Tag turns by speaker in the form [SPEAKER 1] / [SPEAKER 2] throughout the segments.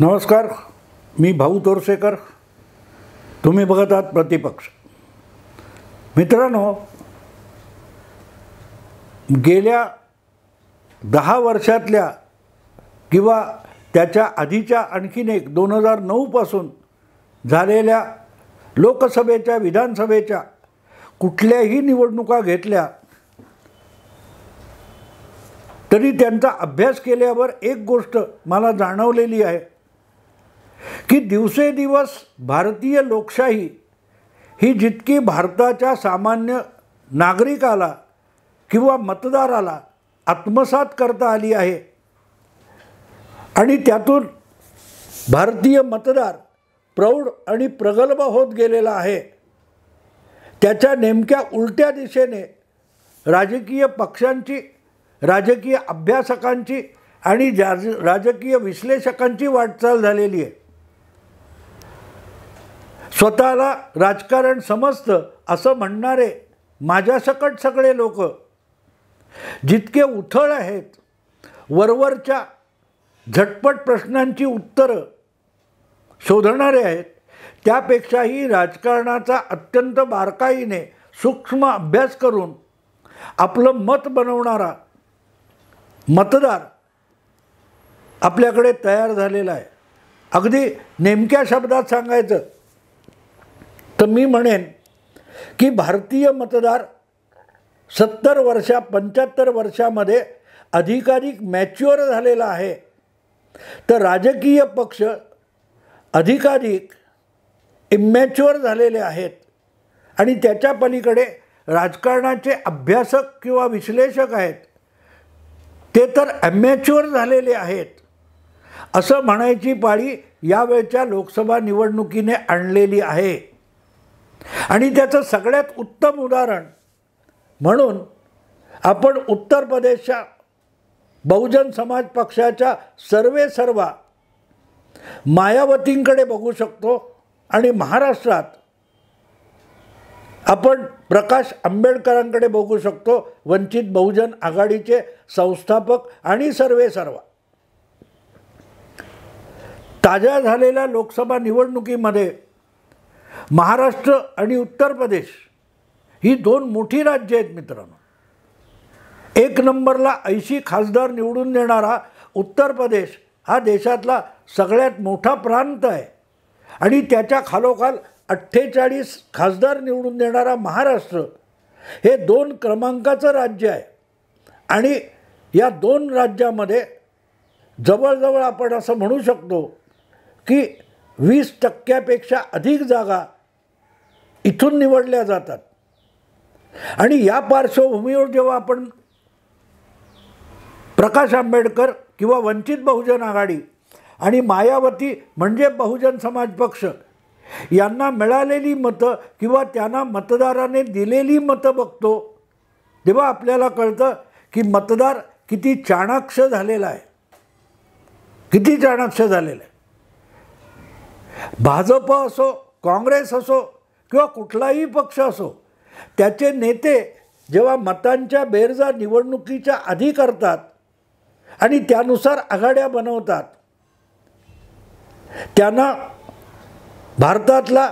[SPEAKER 1] नमस्कार, मी भाऊ तोरसेकर. तुम्ही बघत आहात प्रतिपक्ष. मित्रांनो, गेल्या 10 वर्षातल्या किंवा त्याच्या आधीच्या आणखीन एक 2009 पासून झालेल्या लोकसभेच्या, विधानसभेच्या कुठल्याही निवडणुका घेतल्या तरी त्यांचा अभ्यास केल्यावर एक गोष्ट मला जाणवलेली आहे की दिवसेदिवस भारतीय लोकशाही ही जितकी भारताच्या सामान्य नागरिकाला किंवा मतदाराला आत्मसात करता आली आहे आणि त्यातून भारतीय मतदार प्रौढ आणि प्रगल्भ होत गेलेला आहे, त्याच्या नेमक्या उलट्या दिशेने राजकीय पक्षांची, राजकीय अभ्यासकांची आणि राजकीय विश्लेषकांची वाटचाल झालेली आहे. स्वतःला राजकारण समजतं असं म्हणणारे माझ्यासकट सगळे लोक जितके उथळ आहेत, वरवरच्या झटपट प्रश्नांची उत्तरं शोधणारे आहेत, त्यापेक्षाही राजकारणाचा अत्यंत बारकाईने सूक्ष्म अभ्यास करून आपलं मत बनवणारा मतदार आपल्याकडे तयार झालेला आहे. अगदी नेमक्या शब्दात सांगायचं तर मी म्हणेन की भारतीय मतदार 70 वर्षा 75 वर्षामध्ये अधिकाधिक मॅच्युअर झालेला आहे, तर राजकीय पक्ष अधिकाधिक इमॅच्युअर झालेले आहेत आणि त्याच्या पलीकडे राजकारणाचे अभ्यासक किंवा विश्लेषक आहेत ते तर ॲमॅच्युअर झालेले आहेत, असं म्हणायची पाळी यावेळच्या लोकसभा निवडणुकीने आणलेली आहे. आणि त्याचं सगळ्यात उत्तम उदाहरण म्हणून आपण उत्तर प्रदेशच्या बहुजन समाज पक्षाच्या सर्वेसर्वा मायावतींकडे बघू शकतो आणि महाराष्ट्रात आपण प्रकाश आंबेडकरांकडे बघू शकतो, वंचित बहुजन आघाडीचे संस्थापक आणि सर्वेसर्वा. ताज्या झालेल्या लोकसभा निवडणुकीमध्ये महाराष्ट्र आणि उत्तर प्रदेश ही 2 मोठी राज्ये आहेत मित्रांनो. 1 नंबरला 80 खासदार निवडून देणारा उत्तर प्रदेश हा देशातला सगळ्यात मोठा प्रांत आहे आणि त्याच्या खालोखाल 48 खासदार निवडून देणारा महाराष्ट्र हे 2 क्रमांकाचं राज्य आहे. आणि या 2 राज्यामध्ये जवळजवळ आपण असं म्हणू शकतो की 20% अधिक जागा इथून निवडल्या जातात. आणि या पार्श्वभूमीवर जेव्हा आपण प्रकाश आंबेडकर किंवा वंचित बहुजन आघाडी आणि मायावती म्हणजे बहुजन समाज पक्ष यांना मिळालेली मतं किंवा त्यांना मतदाराने दिलेली मतं बघतो, तेव्हा आपल्याला कळतं की मतदार किती चाणाक्ष झालेला आहे, किती चाणाक्ष झालेला आहे. भाजप असो, काँग्रेस असो किंवा कुठलाही पक्ष असो, त्याचे नेते जेव्हा मतांच्या बेरजा निवडणुकीच्या आधी करतात आणि त्यानुसार आघाड्या बनवतात, त्यांना भारतातला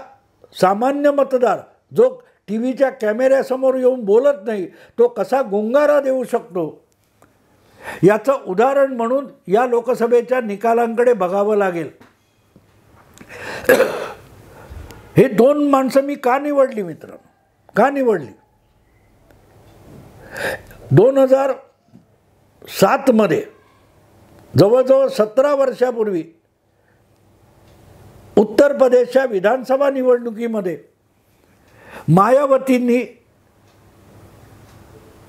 [SPEAKER 1] सामान्य मतदार जो टी व्हीच्या कॅमेऱ्यासमोर येऊन बोलत नाही तो कसा गुंगारा देऊ शकतो याचं उदाहरण म्हणून या लोकसभेच्या निकालांकडे बघावं लागेल. हे 2 माणसं मी का निवडली मित्रांनो, का निवडली? 2007 मध्ये जवळजवळ 17 वर्षापूर्वी उत्तर प्रदेशच्या विधानसभा निवडणुकीमध्ये मायावतींनी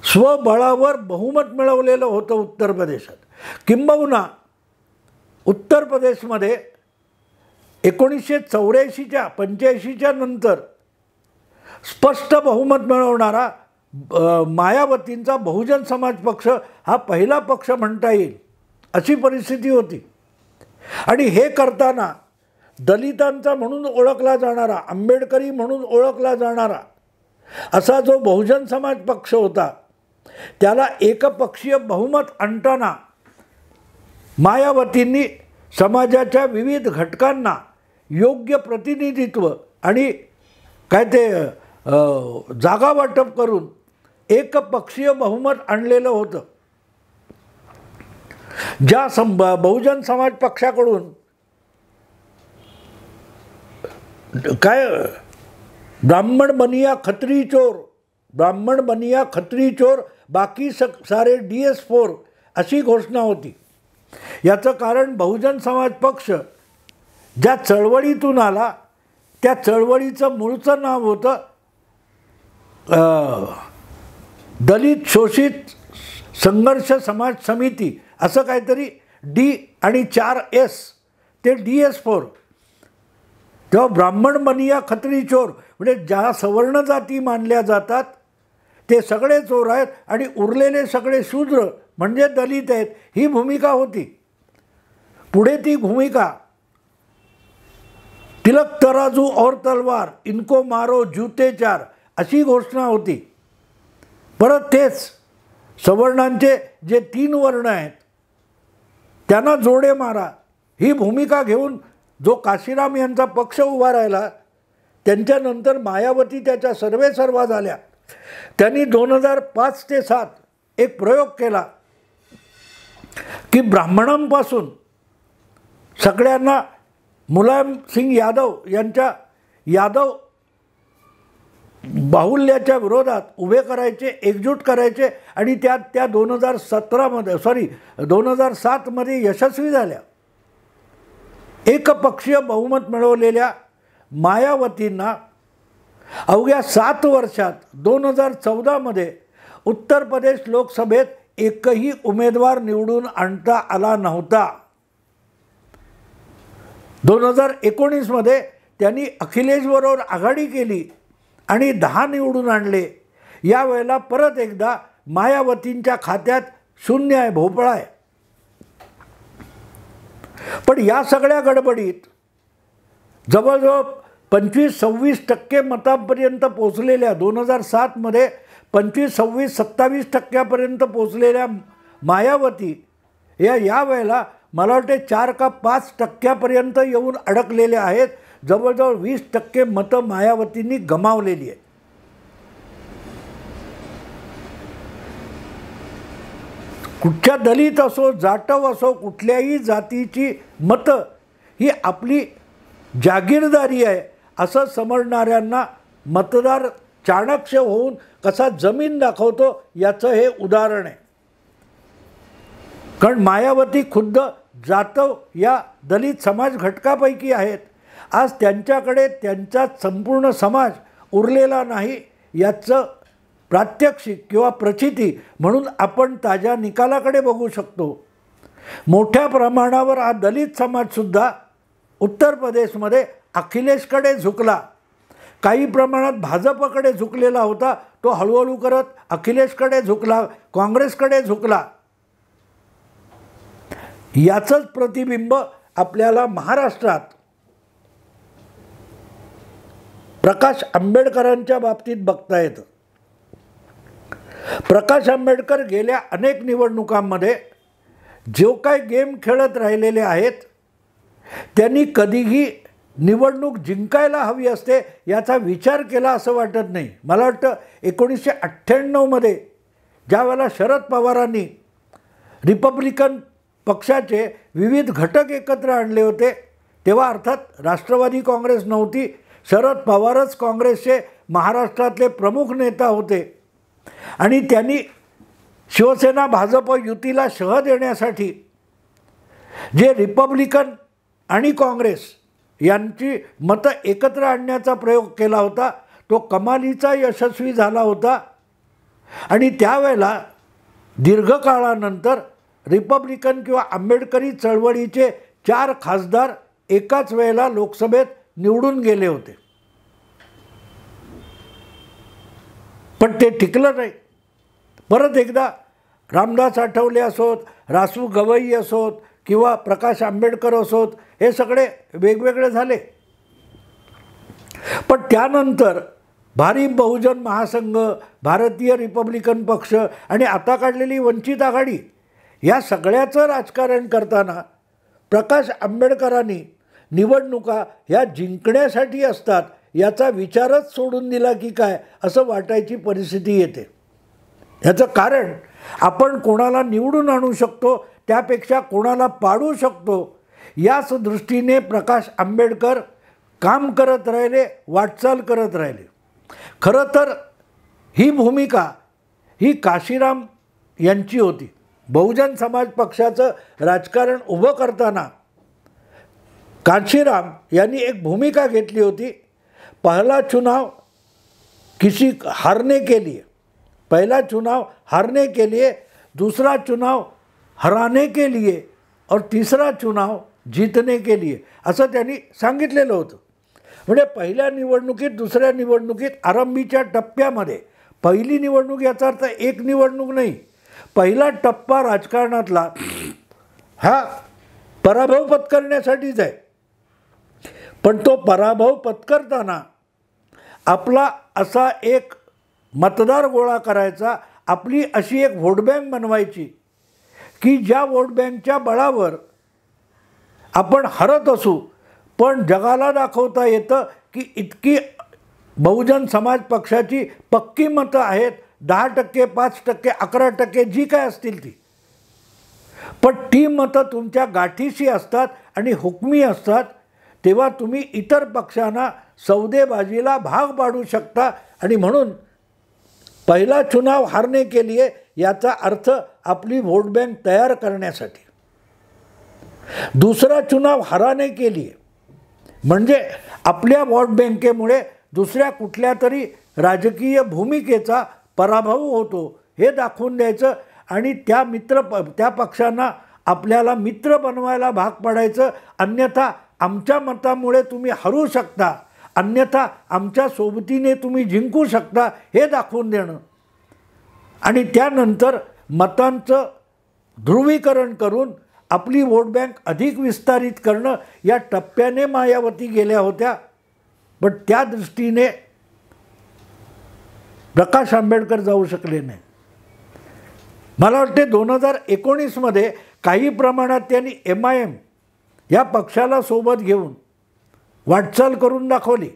[SPEAKER 1] स्वबळावर बहुमत मिळवलेलं होतं उत्तर प्रदेशात. किंबहुना उत्तर प्रदेशमध्ये 1984च्या 85च्या नंतर स्पष्ट बहुमत मिळवणारा मायावतींचा बहुजन समाज पक्ष हा पहिला पक्ष म्हणता येईल अशी परिस्थिती होती. आणि हे करताना दलितांचा म्हणून ओळखला जाणारा, आंबेडकरी म्हणून ओळखला जाणारा असा जो बहुजन समाज पक्ष होता त्याला एकपक्षीय बहुमत आणताना मायावतींनी समाजाच्या विविध घटकांना योग्य प्रतिनिधित्व आणि काय ते जागा वाटप करून एकपक्षीय बहुमत आणलेलं होतं. ज्या बहुजन समाज पक्षाकडून काय ब्राह्मण बनिया खत्री चोर, ब्राह्मण बनिया खत्री चोर, बाकी सारे DS4 अशी घोषणा होती. याचं कारण बहुजन समाज पक्ष ज्या चळवळीतून आला त्या चळवळीचं मूळचं नाव होतं दलित शोषित संघर्ष समाज समिती, असं काहीतरी D आणि 4S ते DS4. तेव्हा ब्राह्मण बनिया खत्री चोर म्हणजे ज्या सवर्ण जाती मानल्या जातात ते सगळे चोर आहेत आणि उरलेले सगळे शूद्र म्हणजे दलित आहेत, ही भूमिका होती. पुढे ती भूमिका तिलक तराजू और तलवार, इनको मारो जूते चार अशी घोषणा होती. परत तेच सवर्णांचे जे 3 वर्ण आहेत त्यांना जोडे मारा ही भूमिका घेऊन जो काशीराम यांचा पक्ष उभा राहिला, त्यांच्यानंतर मायावती त्याच्या सर्वेसर्वा झाल्या. त्यांनी 2005 ते 2007 एक प्रयोग केला की ब्राह्मणांपासून सगळ्यांना मुलायम सिंग यादव यांच्या यादव बाहुल्याच्या विरोधात उभे करायचे, एकजूट करायचे आणि त्या 2007 मध्ये यशस्वी झाल्या. एकपक्षीय बहुमत मिळवलेल्या मायावतींना अवघ्या 7 वर्षात 2014 मध्ये उत्तर प्रदेश लोकसभेत एकही उमेदवार निवडून आणता आला नव्हता. 2019 मध्ये त्यांनी अखिलेशबरोबर आघाडी केली आणि 10 निवडून आणले. यावेळेला परत एकदा मायावतींच्या खात्यात शून्य आहे, भोपळा आहे. पण या सगळ्या गडबडीत जवळजवळ 25-26% मतांपर्यंत पोचलेल्या 2007 मध्ये 25-26-27% पोचलेल्या मायावती यावेळेला मला वाटते 4 का 5% येऊन अडकलेल्या आहेत. जवळजवळ 20% मतं मायावतींनी गमावलेली आहेत. कुठच्या दलित असो, जाटव असो, कुठल्याही जातीची मतं ही आपली जागीरदारी आहे असं समजणाऱ्यांना मतदार चाणक्य होऊन कसा जमीन दाखवतो याचं हे उदाहरण आहे. कारण मायावती खुद्द जातव या दलित समाज घटकापैकी आहेत. आज त्यांच्याकडे त्यांचा संपूर्ण समाज उरलेला नाही याचं प्रात्यक्षिक किंवा प्रचिती म्हणून आपण ताज्या निकालाकडे बघू शकतो. मोठ्या प्रमाणावर हा दलित समाजसुद्धा उत्तर प्रदेशमध्ये अखिलेशकडे झुकला. काही प्रमाणात भाजपकडे झुकलेला होता, तो हळूहळू करत अखिलेशकडे झुकला, काँग्रेसकडे झुकला. याचंच प्रतिबिंब आपल्याला महाराष्ट्रात प्रकाश आंबेडकरांच्या बाबतीत बघता येतं. प्रकाश आंबेडकर गेल्या अनेक निवडणुकांमध्ये जो काय गेम खेळत राहिलेले आहेत त्यांनी कधीही निवडणूक जिंकायला हवी असते याचा विचार केला असं वाटत नाही. मला वाटतं 1998 मध्ये ज्या वेळेला शरद पवारांनी रिपब्लिकन पक्षाचे विविध घटक एकत्र आणले होते तेव्हा अर्थात राष्ट्रवादी काँग्रेस नव्हती, शरद पवारच काँग्रेसचे महाराष्ट्रातले प्रमुख नेता होते आणि त्यांनी शिवसेना भाजप युतीला शह देण्यासाठी जे रिपब्लिकन आणि काँग्रेस यांची मतं एकत्र आणण्याचा प्रयोग केला होता तो कमालीचा यशस्वी झाला होता. आणि त्यावेळेला दीर्घकाळानंतर रिपब्लिकन किंवा आंबेडकरी चळवळीचे 4 खासदार एकाच वेळेला लोकसभेत निवडून गेले होते. पण ते टिकलं नाही. परत एकदा रामदास आठवले असोत, रासू गवई असोत किंवा प्रकाश आंबेडकर असोत हे सगळे वेगवेगळे झाले. पण त्यानंतर भारिप बहुजन महासंघ, भारतीय रिपब्लिकन पक्ष आणि आता काढलेली वंचित आघाडी या सगळ्याचं राजकारण करताना प्रकाश आंबेडकरांनी निवडणुका ह्या जिंकण्यासाठी असतात याचा विचारच सोडून दिला की काय असं वाटायची परिस्थिती येते. ह्याचं कारण आपण कोणाला निवडून आणू शकतो त्यापेक्षा कोणाला पाडू शकतो याच दृष्टीने प्रकाश आंबेडकर काम करत राहिले, वाटचाल करत राहिले. खरं तर ही भूमिका ही काशीराम यांची होती. बहुजन समाज पक्षाचं राजकारण उभं करताना काशीराम यांनी एक भूमिका घेतली होती, पहला चुनाव किसी हारने के लिए, पहला चुनाव हारने के लिए, दूसरा चुनाव हराने के लिए और तीसरा चुनाव जीतने के लिए असं त्यांनी सांगितलेलं होतं. म्हणजे पहिल्या निवडणुकीत, दुसऱ्या निवडणुकीत, आरंभीच्या टप्प्यामध्ये, पहिली निवडणूक याचा अर्थ एक निवडणूक नाही, पहिला टप्पा राजकारणातला हा पराभव पत्करण्यासाठीच आहे. पण तो पराभव पत्करताना आपला असा एक मतदार गोळा करायचा, आपली अशी एक व्होट बँक बनवायची की ज्या व्होट बँकच्या बळावर आपण हरत असू पण जगाला दाखवता येतं की इतकी बहुजन समाज पक्षाची पक्की मतं आहेत, 10%, 5%, 11% जी काय असतील ती, पण ती मतं तुमच्या गाठीशी असतात आणि हुकमी असतात. तेव्हा तुम्ही इतर पक्षांना सौदेबाजीला भाग पाडू शकता. आणि म्हणून पहिला चुनाव हारने के लिए याचा अर्थ आपली वोट बँक तयार करण्यासाठी, दुसरा चुनाव हराने के लिए म्हणजे आपल्या वोट बँकेमुळे दुसऱ्या कुठल्या तरी राजकीय भूमिकेचा पराभव होतो हे दाखवून द्यायचं आणि त्या पक्षांना आपल्याला मित्र बनवायला भाग पाडायचं. अन्यथा आमच्या मतामुळे तुम्ही हरू शकता, अन्यथा आमच्या सोबतीने तुम्ही जिंकू शकता हे दाखवून देणं आणि त्यानंतर मतांचं ध्रुवीकरण करून आपली वोट बँक अधिक विस्तारित करणं या टप्प्याने मायावती गेल्या होत्या. पण त्या दृष्टीने प्रकाश आंबेडकर जाऊ शकले नाही. मला वाटते 2019 काही प्रमाणात त्यांनी MIM या पक्षाला सोबत घेऊन वाटचाल करून दाखवली.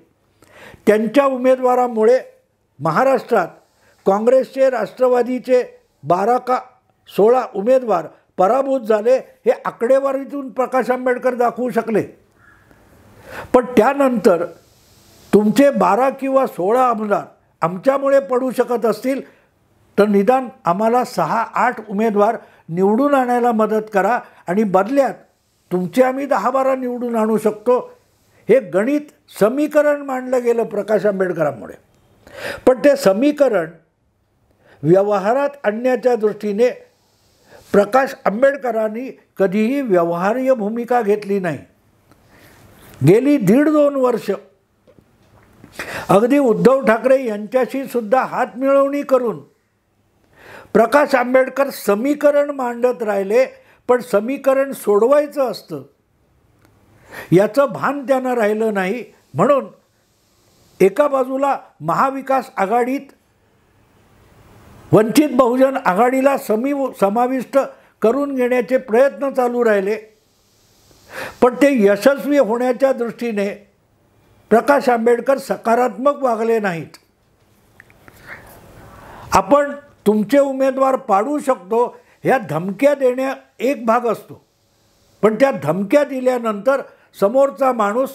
[SPEAKER 1] त्यांच्या उमेदवारामुळे महाराष्ट्रात काँग्रेसचे, राष्ट्रवादीचे 12 का 16 उमेदवार पराभूत झाले. हे आकडेवारीतून प्रकाश आंबेडकर दाखवू शकले. पण त्यानंतर तुमचे 12 किंवा 16 आमदार आमच्यामुळे पडू शकत असतील तर निदान आम्हाला 6-8 उमेदवार निवडून आणायला मदत करा आणि बदल्यात तुमचे आम्ही 10-12 निवडून आणू शकतो. हे गणित समीकरण मांडलं गेलं प्रकाश आंबेडकरांमुळे. पण ते समीकरण व्यवहारात आणण्याच्या दृष्टीने प्रकाश आंबेडकरांनी कधीही व्यवहार्य भूमिका घेतली नाही. गेली 1.5-2 वर्ष अगदी उद्धव ठाकरे यांच्याशी सुद्धा हातमिळवणी करून प्रकाश आंबेडकर समीकरण मांडत राहिले. पण समीकरण सोडवायचं असतं याचं भान त्यांना राहिलं नाही. म्हणून एका बाजूला महाविकास आघाडीत वंचित बहुजन आघाडीला समाविष्ट करून घेण्याचे प्रयत्न चालू राहिले. पण ते यशस्वी होण्याच्या दृष्टीने प्रकाश आंबेडकर सकारात्मक वागले नाहीत. आपण तुमचे उमेदवार पाडू शकतो ह्या धमक्या देण्या एक भाग असतो. पण त्या धमक्या दिल्यानंतर समोरचा माणूस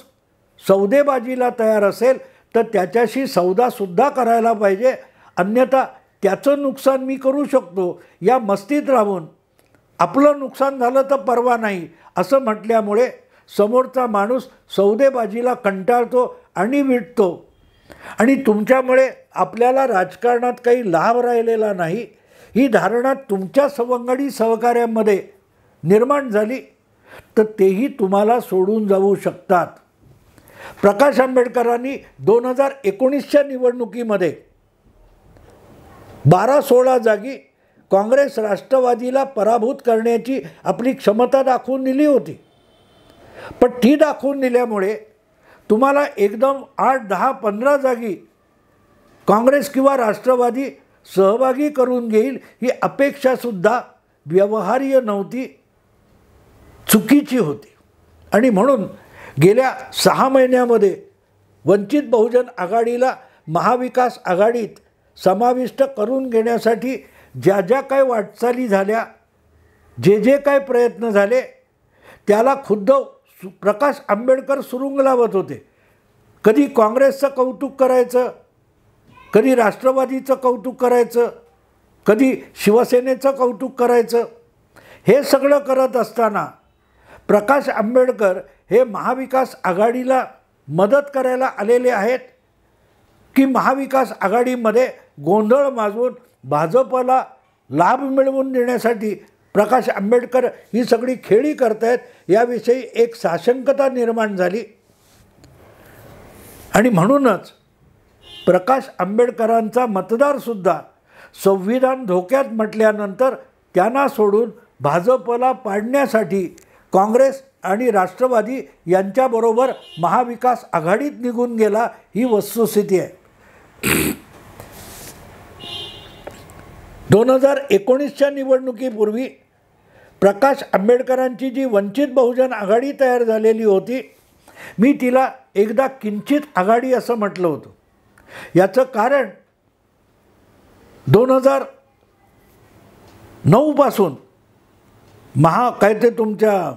[SPEAKER 1] सौदेबाजीला तयार असेल तर त्याच्याशी सौदासुद्धा करायला पाहिजे. अन्यथा त्याचं नुकसान मी करू शकतो या मस्तीत राहून आपलं नुकसान झालं तर परवा नाही असं म्हटल्यामुळे समोरचा माणूस सौदेबाजीला कंटाळतो आणि विटतो आणि तुमच्यामुळे आपल्याला राजकारणात काही लाभ राहिलेला नाही ही धारणा तुमच्या सवंगडी सहकार्यांमध्ये निर्माण झाली तर तेही तुम्हाला सोडून जाऊ शकतात. प्रकाश आंबेडकरांनी 2019च्या निवडणुकीमध्ये 12-16 जागी काँग्रेस राष्ट्रवादीला पराभूत करण्याची आपली क्षमता दाखवून दिली होती. पण ती दाखवून दिल्यामुळे तुम्हाला एकदम 8, 10, 15 जागी काँग्रेस किंवा राष्ट्रवादी सहभागी करून घेईल ही अपेक्षासुद्धा व्यवहार्य नव्हती. चुकीची होती आणि म्हणून गेल्या 6 महिन्यामध्ये वंचित बहुजन आघाडीला महाविकास आघाडीत समाविष्ट करून घेण्यासाठी ज्या ज्या काय वाटचाली झाल्या, जे काय प्रयत्न झाले, त्याला खुद्द प्रकाश आंबेडकर सुरुंग लावत होते. कधी काँग्रेसचं कौतुक करायचं, कधी राष्ट्रवादीचं कौतुक करायचं, कधी शिवसेनेचं कौतुक करायचं. हे सगळं करत असताना प्रकाश आंबेडकर हे महाविकास आघाडीला मदत करायला आलेले आहेत की महाविकास आघाडीमध्ये गोंधळ माजवून भाजपला लाभ मिळवून देण्यासाठी प्रकाश आंबेडकर ही सगळी खेळी करतायत, याविषयी एक साशंकता निर्माण झाली. आणि म्हणूनच प्रकाश आंबेडकरांचा मतदारसुद्धा संविधान धोक्यात म्हटल्यानंतर त्यांना सोडून भाजपला पाडण्यासाठी काँग्रेस आणि राष्ट्रवादी यांच्याबरोबर महाविकास आघाडीत निघून गेला. ही वस्तुस्थिती आहे. 2019च्या निवडणुकीपूर्वी प्रकाश आंबेडकरांची जी वंचित बहुजन आघाडी तयार झालेली होती, मी तिला एकदा किंचित आघाडी असं म्हटलं होतं. याचं कारण 2009 पासून काय ते तुमच्या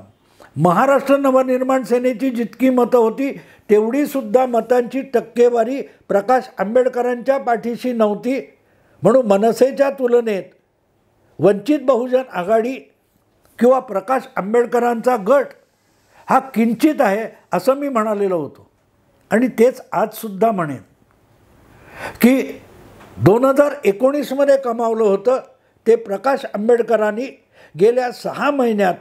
[SPEAKER 1] महाराष्ट्र नवनिर्माण सेनेची जितकी मतं होती तेवढीसुद्धा मतांची टक्केवारी प्रकाश आंबेडकरांच्या पाठीशी नव्हती. म्हणून मनसेच्या तुलनेत वंचित बहुजन आघाडी किंवा प्रकाश आंबेडकरांचा गट हा किंचित आहे असं मी म्हणालेलो होतो. आणि तेच आजसुद्धा म्हणेन की 2019मध्ये कमावलं होतं ते प्रकाश आंबेडकरांनी गेल्या 6 महिन्यात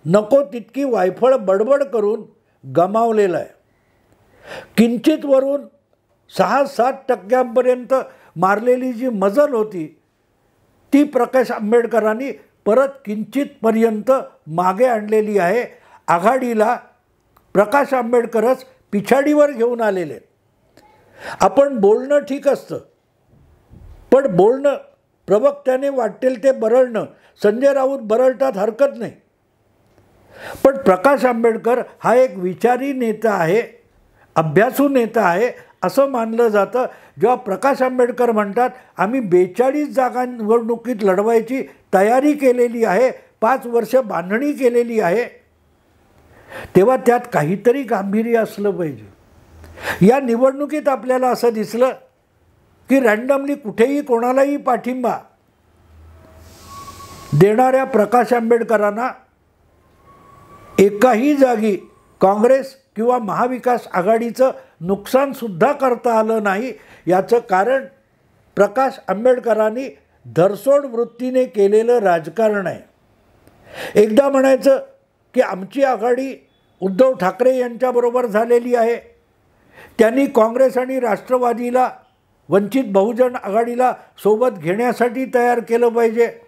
[SPEAKER 1] नको तितकी वायफळ बडबड करून गमावलेलं आहे. किंचितवरून 6-7% मारलेली जी मजल होती ती प्रकाश आंबेडकरांनी परत किंचितपर्यंत मागे आणलेली आहे. आघाडीला प्रकाश आंबेडकरच पिछाडीवर घेऊन आलेले. आपण बोलणं ठीक असतं, पण बोलणं प्रवक्त्याने वाटेल ते बरळणं, संजय राऊत बरळतात हरकत नाही. पण प्रकाश आंबेडकर हा एक विचारी नेता आहे, अभ्यासू नेता आहे असं मानलं जातं. जेव्हा प्रकाश आंबेडकर म्हणतात आम्ही 42 जागा निवडणुकीत लढवायची तयारी केलेली आहे, 5 वर्ष बांधणी केलेली आहे, तेव्हा त्यात काहीतरी गांभीर्य असलं पाहिजे. या निवडणुकीत आपल्याला असं दिसलं की रँडमली कुठेही कोणालाही पाठिंबा देणाऱ्या प्रकाश आंबेडकरांना एकाही जागी काँग्रेस किंवा महाविकास आघाडीचं नुकसानसुद्धा करता आलं नाही. याचं कारण प्रकाश आंबेडकरांनी धरसोड वृत्तीने केलेलं राजकारण आहे. एकदा म्हणायचं की आमची आघाडी उद्धव ठाकरे यांच्याबरोबर झालेली आहे, त्यांनी काँग्रेस आणि राष्ट्रवादीला वंचित बहुजन आघाडीला सोबत घेण्यासाठी तयार केलं पाहिजे.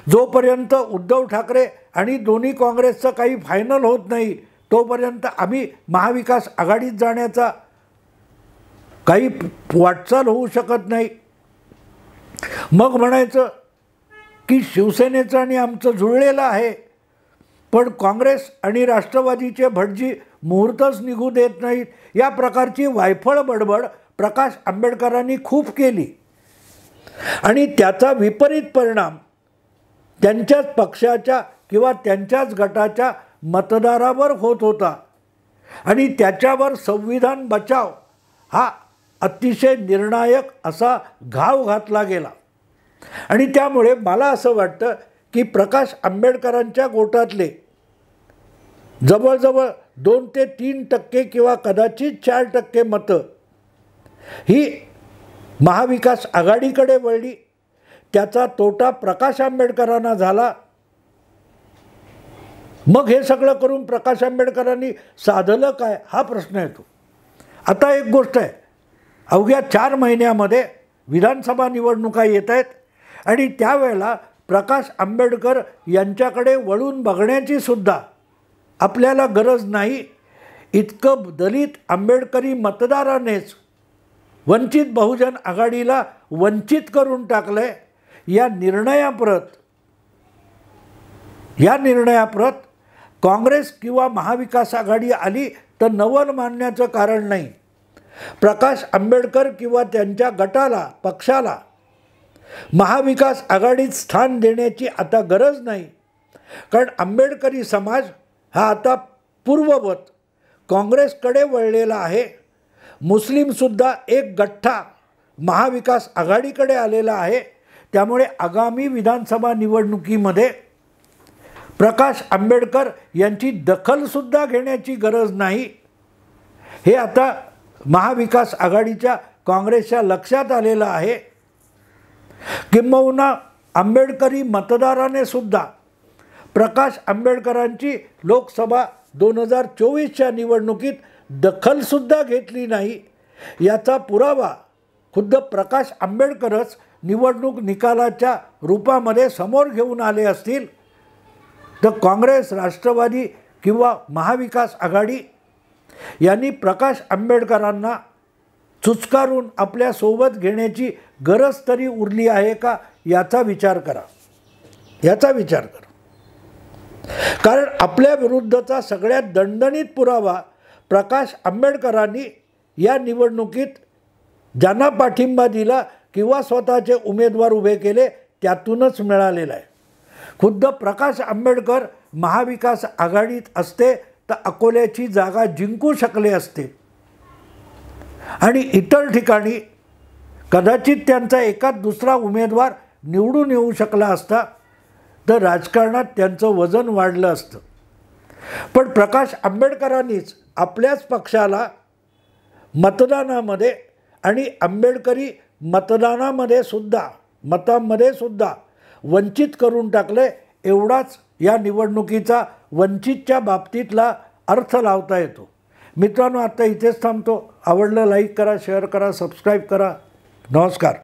[SPEAKER 1] जोपर्यंत उद्धव ठाकरे आणि दोन्ही काँग्रेसचं काही फायनल होत नाही तोपर्यंत आम्ही महाविकास आघाडीत जाण्याचा काही वाटचाल होऊ शकत नाही. मग म्हणायचं की शिवसेनेचं आणि आमचं जुळलेलं आहे, पण काँग्रेस आणि राष्ट्रवादीचे भटजी मुहूर्तच निघू देत नाहीत. या प्रकारची वायफळ बडबड प्रकाश आंबेडकरांनी खूप केली आणि त्याचा विपरीत परिणाम त्यांच्याच पक्षाच्या किंवा त्यांच्याच गटाच्या मतदारावर होत होता. आणि त्याच्यावर संविधान बचाव हा अतिशय निर्णायक असा घाव घातला गेला. आणि त्यामुळे मला असं वाटतं की प्रकाश आंबेडकरांच्या गोटातले जवळजवळ 2 ते 3% किंवा कदाचित 4% मतं ही महाविकास आघाडीकडे वळली. त्याचा तोटा प्रकाश आंबेडकरांना झाला. मग हे सगळं करून प्रकाश आंबेडकरांनी साधलं काय हा प्रश्न येतो. आता एक गोष्ट आहे, अवघ्या 4 महिन्यामध्ये विधानसभा निवडणुका येत आहेत आणि त्यावेळेला प्रकाश आंबेडकर यांच्याकडे वळून बघण्याची सुद्धा आपल्याला गरज नाही. इतकं दलित आंबेडकरी मतदारानेच वंचित बहुजन आघाडीला वंचित करून टाकलं आहे. या निर्णयाप्रत काँग्रेस किंवा महाविकास आघाडी आली तर नवल मानण्याचं कारण नाही. प्रकाश आंबेडकर किंवा त्यांच्या गटाला, पक्षाला महाविकास आघाडीत स्थान देण्याची आता गरज नाही. कारण आंबेडकरी समाज हा आता पूर्ववत काँग्रेसकडे वळलेला आहे. मुस्लिमसुद्धा एक गठ्ठा महाविकास आघाडीकडे आलेला आहे. त्यामुळे आगामी विधानसभा निवडणुकीमध्ये प्रकाश आंबेडकर यांची दखलसुद्धा घेण्याची गरज नाही. हे आता महाविकास आघाडीच्या काँग्रेसच्या लक्षात आलेलं आहे. किंबहुना आंबेडकरी मतदाराने सुद्धा प्रकाश आंबेडकरांची लोकसभा 2024च्या निवडणुकीत दखलसुद्धा घेतली नाही. याचा पुरावा खुद्द प्रकाश आंबेडकरच निवडणूक निकालाच्या रूपामध्ये समोर घेऊन आले असतील तर काँग्रेस, राष्ट्रवादी किंवा महाविकास आघाडी यांनी प्रकाश आंबेडकरांना चुचकारून आपल्यासोबत घेण्याची गरज तरी उरली आहे का याचा विचार करा. कारण आपल्या विरुद्धचा सगळ्यात दणदणीत पुरावा प्रकाश आंबेडकरांनी या निवडणुकीत ज्यांना पाठिंबा दिला किंवा स्वतःचे उमेदवार उभे केले त्यातूनच मिळालेला आहे. खुद्द प्रकाश आंबेडकर महाविकास आघाडीत असते तर अकोल्याची जागा जिंकू शकले असते आणि इतर ठिकाणी कदाचित त्यांचा एकाच दुसरा उमेदवार निवडून येऊ शकला असता तर राजकारणात त्यांचं वजन वाढलं असतं. पण प्रकाश आंबेडकरांनीच आपल्याच पक्षाला मतदानामध्ये आणि आंबेडकरी मतांमध्ये सुद्धा वंचित करून टाकले. एवढाच या निवडणुकीचा वंचितच्या बाबतीतला अर्थ लावता येतो. मित्रांनो, आता इथेच थांबतो. आवडलं लाईक करा, शेअर करा, सबस्क्राईब करा. नमस्कार.